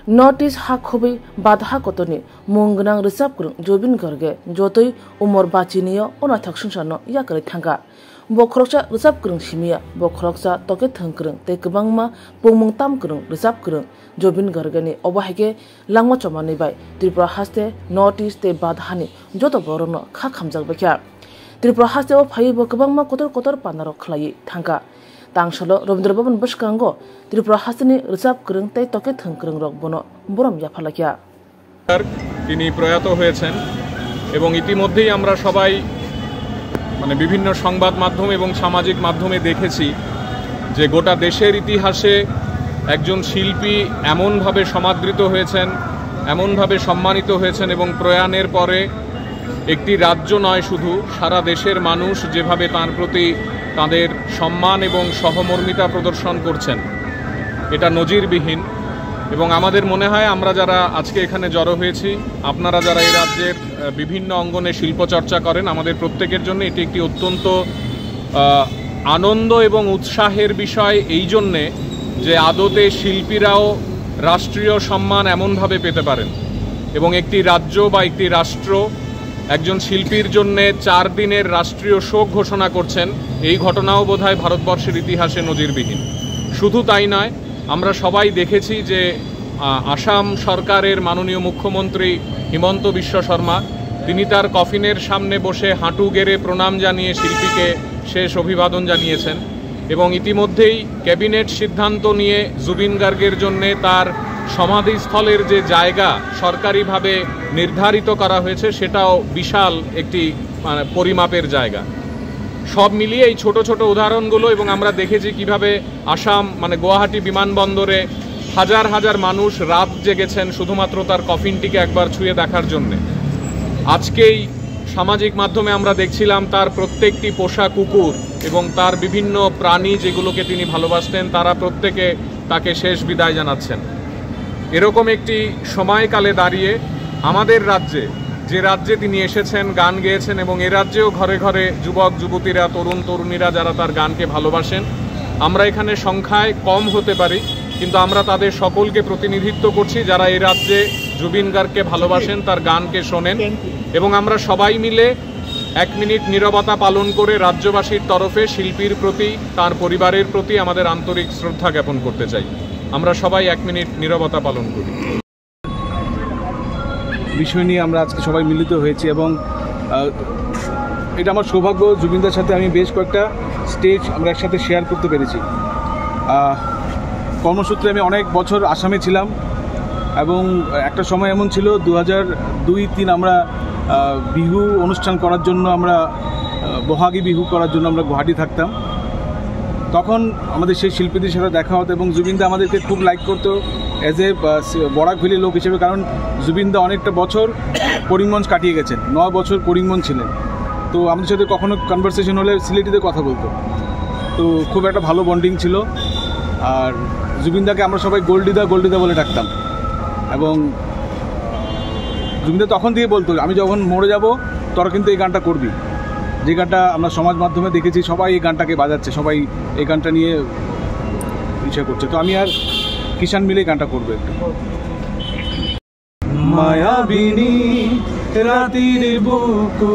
north east हा खुबै बाधा कतनि मुंगनां रिजार्व ग्रुं जबिन गर्गे जतै उमर बाचिनियो अनाथक संसारनो याकरै थांगा बखरकसा रिजार्व ग्रुं सिमिया बखरकसा तके थंग्रुं ते गोबांमा बुंमुं ताम ग्रुं रिजार्व ग्रुं जबिन गर्गेनि अबाहायगे लांमा चमानि बाय त्रिपुरा हास्ते नर्थ इस्ट ते बाधानि जत बरनो खा खामजागबायखा त्रिपुरा हास्ते ओ फायबो गोबांमा कतर पानारो खलायै थांगा तांसलो रवीन्द्र भवन बसकांगो त्रिपुरा हास्तेनि रिजार्व ग्रुं ते तके थंग्रुं रक बनो बरम याफालाकिया তিনি প্রয়াত হয়েছেন এবং ইতিমধ্যেই আমরা সবাই বিভিন্ন সংবাদ মাধ্যম এবং সামাজিক মাধ্যমে দেখেছি যে গোটা দেশের ইতিহাসে একজন শিল্পী এমনভাবে সমাদৃত হয়েছেন এমনভাবে সম্মানিত হয়েছেন এবং প্রয়াণের পরে একটি রাজ্য নয় শুধু সারা দেশের মানুষ যেভাবে তার প্রতি তাদের সম্মান এবং সহমর্মিতা প্রদর্শন করছেন এটা নজিরবিহীন এবং আমাদের মনে হয় আমরা যারা আজকে এখানে জড়ো হয়েছি আপনারা যারা এই রাজ্যের বিভিন্ন অঙ্গনে শিল্পচর্চা করেন আমাদের প্রত্যেকের জন্য এটি একটি অত্যন্ত আনন্দ এবং উৎসাহের বিষয় এই জন্যে যে আদতে শিল্পীরাও রাষ্ট্রীয় সম্মান এমনভাবে পেতে পারেন এবং একটি রাজ্য বা একটি রাষ্ট্র একজন শিল্পীর জন্য 4 দিনের রাষ্ট্রীয় শোক ঘোষণা করছেন এই ঘটনাও বোধহয় ভারতবর্ষের ইতিহাসে নজিরবিহীন শুধু তাই নয় আমরা সবাই দেখেছি যে আসাম সরকারের মাননীয় মুখ্যমন্ত্রী হিমন্ত বিশ্ব শর্মা তিনি তার কফিনের সামনে বসে হাঁটু গেড়ে প্রণাম জানিয়ে শিল্পীকে শেষ অভিবাদন জানিয়েছেন এবং ইতিমধ্যেই ক্যাবিনেট সিদ্ধান্ত নিয়ে জুবিন গার্গের জন্য তার সমাধিস্থলের যে জায়গা সরকারিভাবে নির্ধারিত করা হয়েছে সেটাও বিশাল একটি পরিমাপের জায়গা সব মিলিয়ে এই ছোট ছোট উদাহরণগুলো এবং আমরা দেখেছি কিভাবে আসাম গুয়াহাটি বিমানবন্দরে হাজার হাজার মানুষ রাত জেগেছেন শুধুমাত্র তার কফিনটিকে একবার ছুঁয়ে দেখার জন্য আজকেই সামাজিক মাধ্যমে আমরা দেখছিলাম তার প্রত্যেকটি পোষা কুকুর এবং তার বিভিন্ন প্রাণী যেগুলোকে তিনি ভালোবাসতেন তারা প্রত্যেকে তাকে শেষ বিদায় জানাচ্ছেন এরকম একটি সময়কালে দাঁড়িয়ে আমাদের রাজ্যে যে রাজ্যে তিনি এসেছেন গান গেয়েছেন এবং এ রাজ্যেও ঘরে ঘরে যুবক যুবতীরা তরুণ তরুণীরা যারা তার গানকে ভালোবাসেন আমরা এখানে সংখ্যায় কম হতে পারি কিন্তু আমরা তাদের সকলকে প্রতিনিধিত্ব করছি যারা এই রাজ্যে জুবিন গার্গকে ভালোবাসেন তার গানকে শোনেন এবং আমরা সবাই মিলে 1 মিনিট নীরবতা পালন করে রাজ্যবাসীর তরফে শিল্পীর প্রতি তার পরিবারের প্রতি আমাদের আন্তরিক শ্রদ্ধা জ্ঞাপন করতে চাই আমরা সবাই 1 মিনিট নীরবতা পালন করি বিষয় নিয়ে আমরা আজকে সবাই মিলিত হয়েছি এবং এটা আমার সৌভাগ্য জুবিনদার সাথে আমি বেশ কয়েকটা স্টেজ আমরা একসাথে শেয়ার করতে পেরেছি কর্মসূত্রে আমি অনেক বছর আসামে ছিলাম এবং একটা সময় এমন ছিল 2002-03 আমরা বিহু অনুষ্ঠান করার জন্য আমরা বহাগী বিহু করার জন্য আমরা গুয়াহাটি থাকতাম তখন আমাদের সেই শিল্পীদের সাথে দেখা হতো এবং জুবিনদা আমাদেরকে খুব লাইক করতো অ্যাজ এ বরাক ভ্যালি লোক হিসেবে কারণ জুবিনদা অনেকটা বছর করিমগঞ্জ কাটিয়ে গেছেন 9 বছর করিমগঞ্জ ছিলেন তো আমাদের সাথে কখনো কনভারসেশন হলে সিলেটিতে কথা বলতো তো খুব একটা ভালো বন্ডিং ছিল আর জুবিনদাকে আমরা সবাই গোল্ডিদা বলে ডাকতাম এবং জুবিনদা তখন দিয়ে বলতো আমি যখন মরে যাব তোরা কিন্তু এই গানটা করবি যে গানটা আমরা সমাজ মাধ্যমে দেখেছি সবাই এই গানটাকে বাজাচ্ছে সবাই এই গানটা নিয়ে ইচ্ছা করছে তো আমি আর কিষান মিলে গানটা করবো একটু মায়াবিনী রাতির বুকু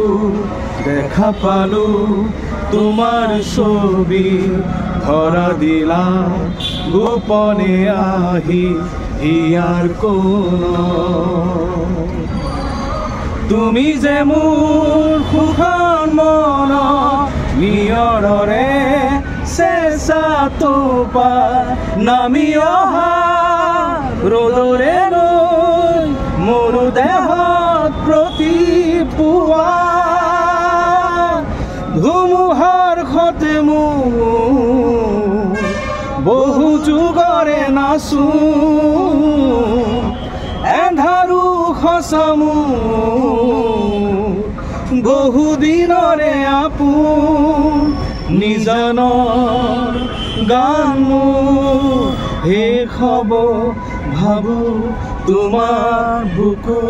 দেখা পালো তোমার ছবি ধরা দিলা গোপনে আহি ইয়ার কোন তুমি যে মোৰ সুখন মন নিয়ৰৰে চেঁচা তোপা নামি অহা ৰ'দৰে নৈ মোৰ দেহত প্ৰতিপুৱা ধুমুহাৰ সতে মোৰ বহু যুগৰে নাচো এন্ধাৰো খচামো বহুদিনৰে আপোন নিজানৰ গান মোৰ শেষ হ'ব ভাবো তোমাৰ বুকু